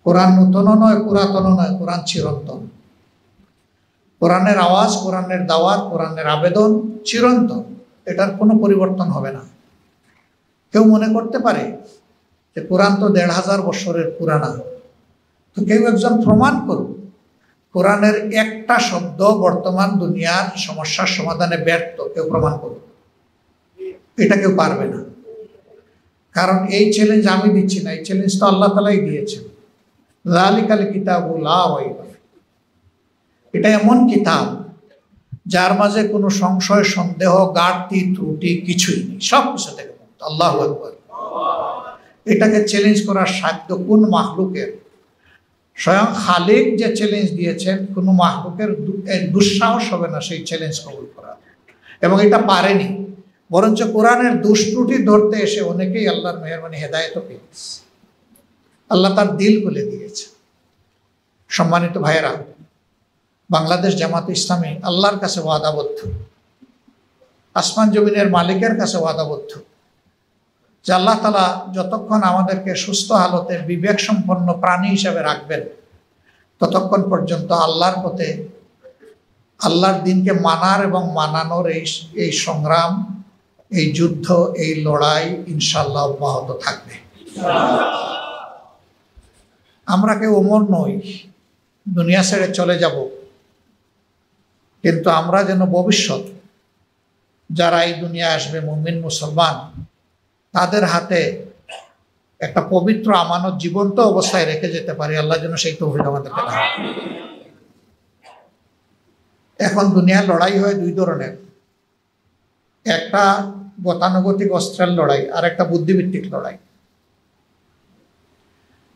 কোরআন নূতন নয়, পুরাতন নয়, কোরআন চিরন্তন। কোরআনের আওয়াজ, কোরআনের দাওয়াত, কোরআনের আবেদন চিরন্তন, এটার কোনো পরিবর্তন হবে না। কেউ মনে করতে পারে যে কোরআন তো ১৫০০ বছরের পুরানা, তো কেউ একজন প্রমাণ করুক কোরআনের একটা শব্দ বর্তমান দুনিয়ার সমস্যার সমাধানে ব্যর্থ, কেউ প্রমাণ করুক। এটা কেউ পারবে না, কারণ এই চ্যালেঞ্জ আমি দিচ্ছি না, এই চ্যালেঞ্জ তো আল্লাহ তাআলাই দিয়েছেন। যালিকাল কিতাবু লা রাইবা ফীহ। এটা এমন কিতাব যার মাঝে কোনো সংশয়, সন্দেহ, ঘাটতি, ত্রুটি কিছুই নেই, সব কিছু থেকে মুক্ত। আল্লাহু আকবার। এটাকে চ্যালেঞ্জ করার সাধ্য কোন মাখলুকের? স্বয়ং খালিক যে চ্যালেঞ্জ দিয়েছেন, কোনো মাখলুকের দুঃসাহস হবে না সেই চ্যালেঞ্জ কবুল করা, এবং এটা পারেনি। বরঞ্চ কোরআনের দুষ্ত্রুটি ধরতে এসে অনেকেই আল্লাহর মেহেরবানি হেদায়েত পেয়েছে, আল্লাহ তার দিল খুলে দিয়েছে। সম্মানিত ভাইয়েরা, বাংলাদেশ জামাত ইসলামী আল্লাহর কাছে ওয়াদাবদ্ধ, আসমান জমিনের মালিকের কাছে ওয়াদাবদ্ধ যে আল্লাহ তাআলা যতক্ষণ আমাদেরকে সুস্থ হালতে বিবেক সম্পন্ন প্রাণী হিসাবে রাখবেন, ততক্ষণ পর্যন্ত আল্লাহর পথে, আল্লাহর দিনকে মানার এবং মানানোর এই সংগ্রাম, এই যুদ্ধ, এই লড়াই ইনশাআল্লাহ অব্যাহত থাকবে। আমরা কেউ অমর নই, দুনিয়া ছেড়ে চলে যাব, কিন্তু আমরা যেন ভবিষ্যৎ যারা এই দুনিয়া আসবে মুমিন মুসলমান, তাদের হাতে একটা পবিত্র আমানত জীবন্ত অবস্থায় রেখে যেতে পারি। আল্লাহ যেন সেই তৌফিক আমাদেরকে দান। এখন দুনিয়ার লড়াই হয় দুই ধরনের, একটা গতানুগতিক অস্ত্রের লড়াই, আর একটা বুদ্ধিভিত্তিক লড়াই।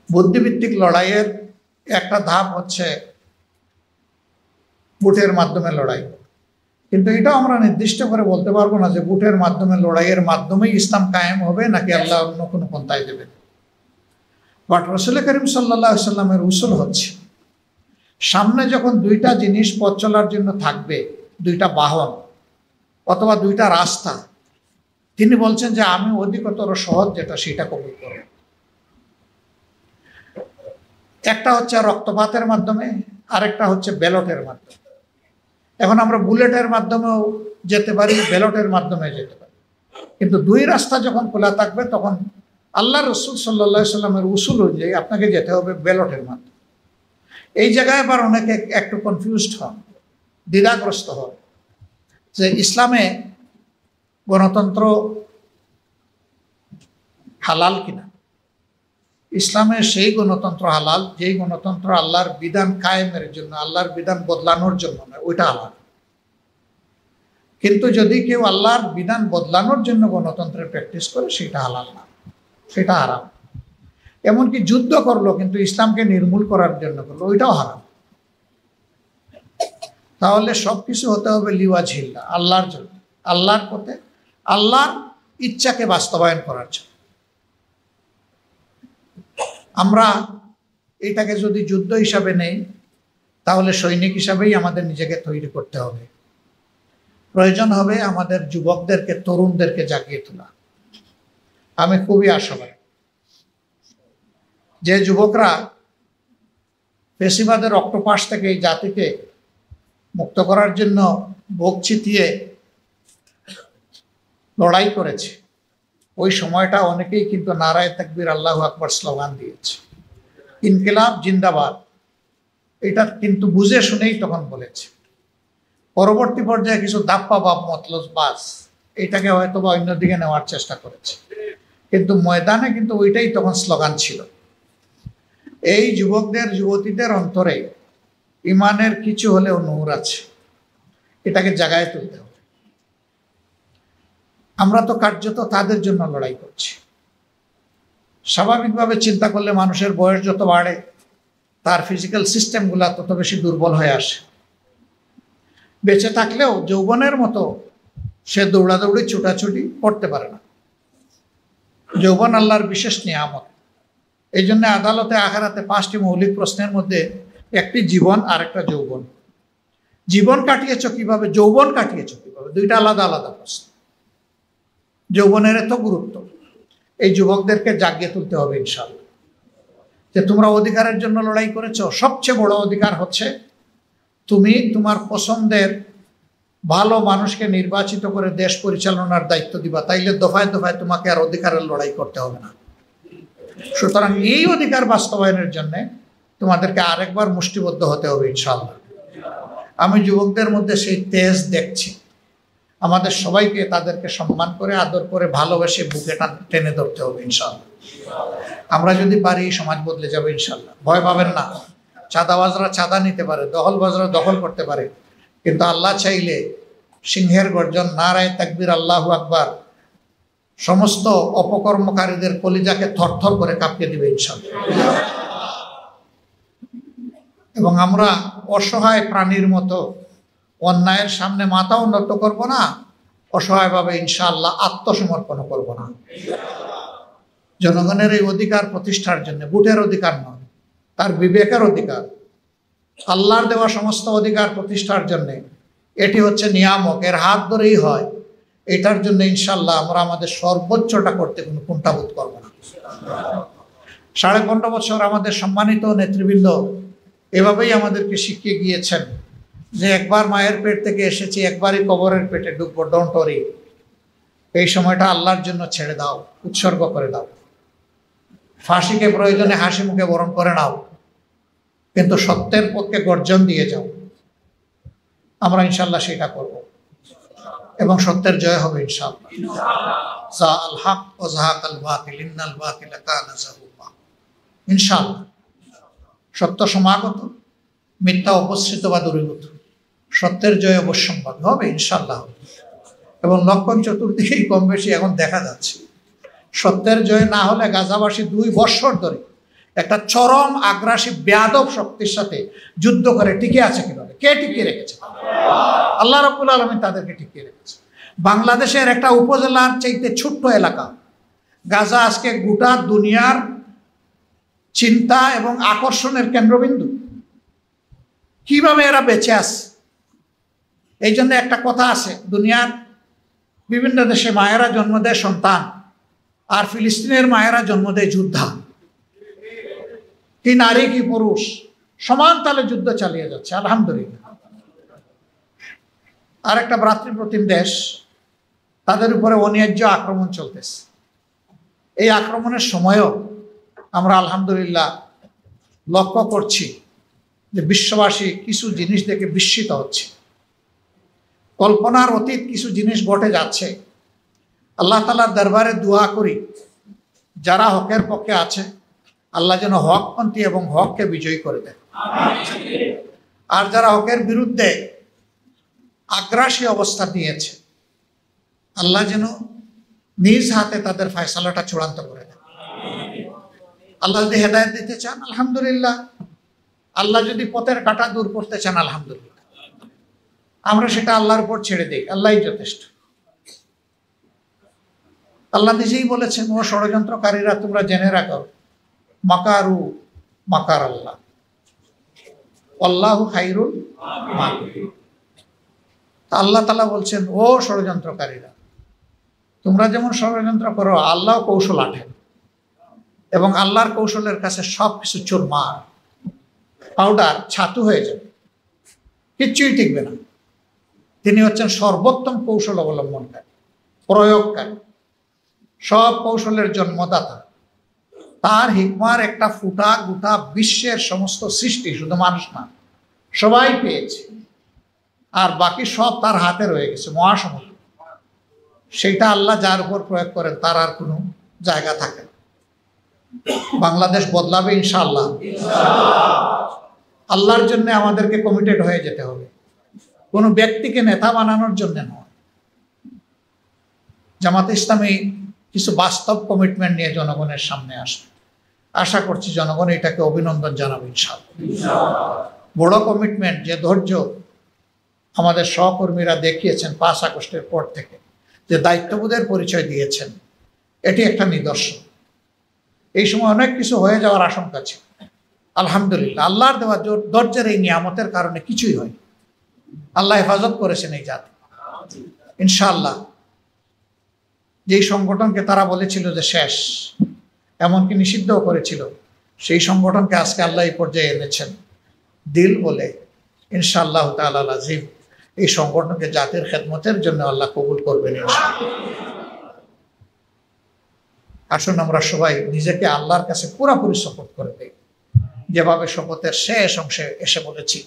বুদ্ধিভিত্তিক লড়াইয়ের একটা ধাপ হচ্ছে বুটের মাধ্যমে লড়াই, কিন্তু এটা আমরা নির্দিষ্ট করে বলতে পারবো না যে বুটের মাধ্যমে লড়াইয়ের মাধ্যমেই ইসলাম কায়েম হবে নাকি আল্লাহ অন্য কোনো পন্থায় দেবেন। বাট রাসূল করিম সাল্লাল্লাহু আলাইহি ওয়াসাল্লামের উসুল হচ্ছে, সামনে যখন দুইটা জিনিস পথ চলার জন্য থাকবে, দুইটা বাহন অথবা দুইটা রাস্তা, তিনি বলছেন যে আমি অধিকতর সহজ যেটা সেটা কবুল করব। একটা হচ্ছে রক্তপাতের মাধ্যমে, আরেকটা হচ্ছে ব্যালটের মাধ্যমে। এখন আমরা বুলেটের মাধ্যমেও যেতে পারি, ব্যালটের মাধ্যমে যেতে পারি, কিন্তু দুই রাস্তা যখন খোলা থাকবে তখন আল্লাহ রসুল সাল্লাল্লাহু আলাইহি ওয়াসাল্লামের উসুল অনুযায়ী আপনাকে যেতে হবে ব্যালটের মাধ্যমে। এই জায়গায় আবার অনেকে একটু কনফিউজড হন, দ্বিধাগ্রস্ত হন যে ইসলামে গণতন্ত্র হালাল কিনা। ইসলামে সেই গণতন্ত্র হালাল যেই গণতন্ত্র আল্লাহর বিধান কায়েমের জন্য, আল্লাহর বিধান বদলানোর জন্য নয়, ওইটা হালাল। কিন্তু যদি কেউ আল্লাহর বিধান বদলানোর জন্য গণতন্ত্রের প্র্যাকটিস করে, সেটা হালাল না, সেটা হারাম। এমনকি যুদ্ধ করলো কিন্তু ইসলামকে নির্মূল করার জন্য করলো, ওইটাও হারাম। তাহলে সবকিছু হতে হবে লিওয়াজহিল্লাহ, আল্লাহর জন্য, আল্লাহর পথে, আল্লাহর ইচ্ছাকে বাস্তবায়ন করার জন্য। আমরা এটাকে যদি যুদ্ধ হিসাবে নেই, তাহলে সৈনিক হিসাবেই আমাদের নিজেকে তৈরি করতে হবে। প্রয়োজন হবে আমাদের যুবকদেরকে, তরুণদেরকে জাগিয়ে তোলা। আমি খুবই আশাবাদী যে যুবকরা ফেসিবাদের অক্টোপাস থেকে এই জাতিকে মুক্ত করার জন্য বুক চিতিয়ে লড়াই করেছে, ওই সময়টা অনেকেই কিন্তু নারায়ে তাকবীর আল্লাহু আকবার স্লোগান দিয়েছে, ইনকিলাব জিন্দাবাদ, এটা কিন্তু বুঝে শুনেই তখন বলেছে। পরবর্তী পর্যায়ে কিছু দাপ্পা বাপ মতলব বাস এটাকে হয়তো বা অন্যদিকে নেওয়ার চেষ্টা করেছে, কিন্তু ময়দানে কিন্তু ওইটাই তখন স্লোগান ছিল। এই যুবকদের, যুবতীদের অন্তরে ইমানের কিছু হলেও নূর আছে, এটাকে জাগায় তুলতে হবে। আমরা তো কার্যত তাদের জন্য লড়াই করছি। স্বাভাবিকভাবে চিন্তা করলে মানুষের বয়স যত বাড়ে, তার ফিজিক্যাল সিস্টেমগুলো তত বেশি দুর্বল হয়ে আসে। বেঁচে থাকলেও যৌবনের মতো সে দৌড়াদৌড়ি, ছুটাছুটি করতে পারে না। যৌবন আল্লাহর বিশেষ নিয়ামত। এই জন্য আদালতে আখিরাতে 5টি মৌলিক প্রশ্নের মধ্যে একটি জীবন আর একটা যৌবন। জীবন কাটিয়েছ কিভাবে, যৌবন কাটিয়েছ কিভাবে, দুইটা আলাদা আলাদা প্রশ্ন। যৌবনের এত গুরুত্ব, এই যুবকদেরকে জাগিয়ে তুলতে হবে ইনশাআল্লাহ। যে তোমরা অধিকারের জন্য লড়াই করেছো, সবচেয়ে বড় অধিকার হচ্ছে তুমি তোমার পছন্দের ভালো মানুষকে নির্বাচিত করে দেশ পরিচালনার দায়িত্ব দিবা, তাইলে দফায় দফায় তোমাকে আর অধিকারের লড়াই করতে হবে না। সুতরাং এই অধিকার বাস্তবায়নের জন্য তোমাদেরকে আরেকবার মুষ্টিবদ্ধ হতে হবে ইনশাআল্লাহ। আমি যুবকদের মধ্যে সেই তেজ দেখছি। আমাদের সবাইকে তাদেরকে সম্মান করে, আদর করে, ভালোবেসে বুকে টেনে ধরতে হবে ইনশাআল্লাহ। আমরা যদি পারি সমাজ বদলে যাবে ইনশাআল্লাহ। ভয় পাবেন না। চাঁদাবাজরা চাঁদা নিতে পারে, দখলবাজরা দখল করতে পারে, কিন্তু আল্লাহ চাইলে সিংহের গর্জন, নারায়ে তাকবীর, আল্লাহু আকবার সমস্ত অপকর্মকারীদের কলিজাকে থরথর করে কাঁপিয়ে দিবে ইনশাআল্লাহ। এবং আমরা অসহায় প্রাণীর মতো অন্যায়ের সামনে মাথাও নত করব না, অসহায়ভাবে ইনশাআল্লাহ আত্মসমর্পণ করব না। জনগণের এই অধিকার প্রতিষ্ঠার জন্য, ভোটের অধিকার নয়, তার বিবেকের অধিকার, আল্লাহর দেওয়া সমস্ত অধিকার প্রতিষ্ঠার জন্য এটি হচ্ছে নিয়ামক, এর হাত ধরেই হয়। এটার জন্য ইনশাআল্লাহ আমরা আমাদের সর্বোচ্চটা করতে কোনো কুণ্ঠাবোধ করব না। 15.5 বছর আমাদের সম্মানিত নেতৃবৃন্দ এভাবেই আমাদেরকে শিখিয়ে গিয়েছেন যে একবার মায়ের পেট থেকে এসেছি, একবারই কবরের পেটে ঢুকবো, ডোন্ট ওয়ারি। এই সময়টা আল্লাহর জন্য ছেড়ে দাও, উৎসর্গ করে দাও। ফাঁসিকে প্রয়োজনে হাসি মুখে বরণ করে নাও, কিন্তু সত্যের পক্ষে গর্জন দিয়ে যাও। আমরা ইনশাআল্লাহ সেটা করব এবং সত্যের জয় হবে ইনশাআল্লাহ। যাআল হক ওয়া যাহাকাল বাতিল ইন্নাল বাতিলা কানা যাহুকা। ইনশাআল্লাহ সত্য সমাগত, মিথ্যা উপস্থিত বা দূরীভূত, সত্যের জয় অবশ্যম্ভাবী হবে ইনশাআল্লাহ। এবং লক্ষণ চতুর্দিকেই কম বেশি এখন দেখা যাচ্ছে। সত্যের জয় না হলে গাজাবাসী 2 বৎসর ধরে একটা চরম আগ্রাসী বেয়াদব শক্তির সাথে যুদ্ধ করে টিকে আছে। কিভাবে? কে টিকিয়ে রেখেছে? আল্লাহ রাব্বুল আলামিন তাদেরকে টিকিয়ে রেখেছে। বাংলাদেশের একটা উপজেলার চাইতে ছোট্ট এলাকা গাজা আজকে গোটা দুনিয়ার চিন্তা এবং আকর্ষণের কেন্দ্রবিন্দু। কিভাবে এরা বেঁচে আছে? এই জন্য একটা কথা আছে, দুনিয়ার বিভিন্ন দেশে মায়েরা জন্ম দেয় সন্তান, আর ফিলিস্তিনের মায়েরা জন্ম দেয় যোদ্ধা। কি নারী কি পুরুষ সমান তালে যুদ্ধ চালিয়ে যাচ্ছে আলহামদুলিল্লাহ। আর একটা ভ্রাতৃপ্রতিম দেশ, তাদের উপরে অন্যায্য আক্রমণ চলতেছে। এই আক্রমণের সময়ও আমরা আলহামদুলিল্লাহ লক্ষ্য করছি যে বিশ্ববাসী কিছু জিনিস দেখে বিস্মিত হচ্ছে। কল্পনার অতীত কিছু জিনিস ঘটে যাচ্ছে। আল্লাহ তাআলার দরবারে দোয়া করি, যারা হকের পক্ষে আছে আল্লাহ যেন হকপন্থী এবং হককে বিজয়ী করে দেন। আর যারা হকের বিরুদ্ধে আগ্রাসী অবস্থা নিয়েছে আল্লাহ যেন নিজ হাতে তাদের ফয়সালাটা চূড়ান্ত করে দেন। আল্লাহ যদি হেদায়েত দিতে চান আলহামদুলিল্লাহ, আল্লাহ যদি পথের কাঁটা দূর করতে চান আলহামদুলিল্লাহ, আমরা সেটা আল্লাহর উপর ছেড়ে দিই, আল্লাহই যথেষ্ট। আল্লাহ নিজেই বলেছেন, ও ষড়যন্ত্রকারীরা তোমরা জেনে রাখো, মাকারু মাকার আল্লাহ, আল্লাহু খাইরুল মাকিরিন। আল্লাহ তাআলা বলছেন, ও ষড়যন্ত্রকারীরা তোমরা যেমন ষড়যন্ত্র করো, আল্লাহ কৌশল আঠেন এবং আল্লাহর কৌশলের কাছে সব কিছু চুরমার, পাউডার, ছাতু হয়ে যাবে, কিচ্ছুই টিকবে না। তিনি হচ্ছেন সর্বোত্তম কৌশল অবলম্বনকারী, প্রয়োগকারী, সব কৌশলের জন্মদাতা। তার হিকমার একটা ফুটা গোটা বিশ্বের সমস্ত সৃষ্টি, শুধু মানুষ না, সবাই পেয়েছে, আর বাকি সব তার হাতে রয়ে গেছে মহাসমুদ্র। সেটা আল্লাহ যার উপর প্রয়োগ করেন তার আর কোনো জায়গা থাকে না। বাংলাদেশ বদলাবে ইনশাআল্লাহ। আল্লাহর জন্য আমাদেরকে কমিটেড হয়ে যেতে হবে, কোনো ব্যক্তিকে নেতা বানানোর জন্য নয়। জামাতে ইসলামী কিছু বাস্তব কমিটমেন্ট নিয়ে জনগণের সামনে আসবে। আশা করছি জনগণ এটাকে অভিনন্দন জানাবে ইনশাআল্লাহ। বড় কমিটমেন্ট, যে ধৈর্য আমাদের সহকর্মীরা দেখিয়েছেন 5 আগস্টের পর থেকে, যে দায়িত্ববোধের পরিচয় দিয়েছেন, এটি একটা নিদর্শন। এই সময় অনেক কিছু হয়ে যাওয়ার আশঙ্কা ছিল, আলহামদুলিল্লাহ আল্লাহর দেওয়া ধৈর্যের এই নিয়ামতের কারণে কিছুই হয়। আল্লাহ হেফাজত করেছেন এই জাতি ইনশাআল্লাহ। যেই সংগঠনকে তারা বলেছিল যে শেষ, এমনকি নিষিদ্ধও করেছিল, সেই সংগঠনকে আজকে আল্লাহ এই পর্যায়ে এনেছেন দিল বলে। ইনশাআল্লাহ তাআলা আজিম এই সংগঠনকে জাতির খেদমতের জন্য আল্লাহ কবুল করবেন ইনশাআল্লাহ। আসুন আমরা সবাই নিজেকে আল্লাহর কাছে পুরোপুরি শপথ করে দেই, যেভাবে শপথের শেষ অংশে এসে বলেছি,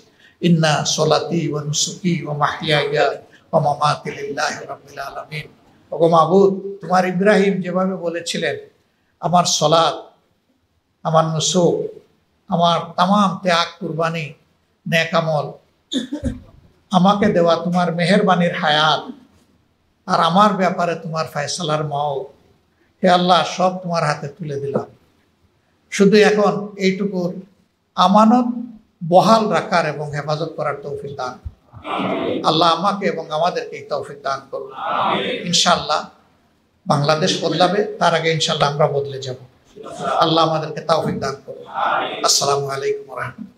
ইন্না সলাতি ওয়া নুসুকি ওয়া মাহইয়ায়া ওয়া মামাতি লিল্লাহি রাব্বিল আলামিন। ওগো মাবুদ, তোমার ইব্রাহিম যেভাবে বলেছিলেন, আমার সলাত, আমার নুসুক, আমার তামাম ত্যাগ কুরবানি নেক আমল, আমাকে দেওয়া তোমার মেহেরবানির হায়াত, আর আমার ব্যাপারে তোমার ফয়সালার মওত, হে আল্লাহ সব তোমার হাতে তুলে দিলাম। শুধু এখন এইটুকুর আমানত বহাল রাখার এবং হেফাজত করার তৌফিক দান আল্লাহ আমাকে এবং আমাদেরকে এই তৌফিক দান করুন। ইনশাআল্লাহ বাংলাদেশ বদলাবে, তার আগে ইনশাআল্লাহ আমরা বদলে যাব। আল্লাহ আমাদেরকে তৌফিক দান করুন। আসসালামু আলাইকুম ওয়া রাহমাতুল্লাহ।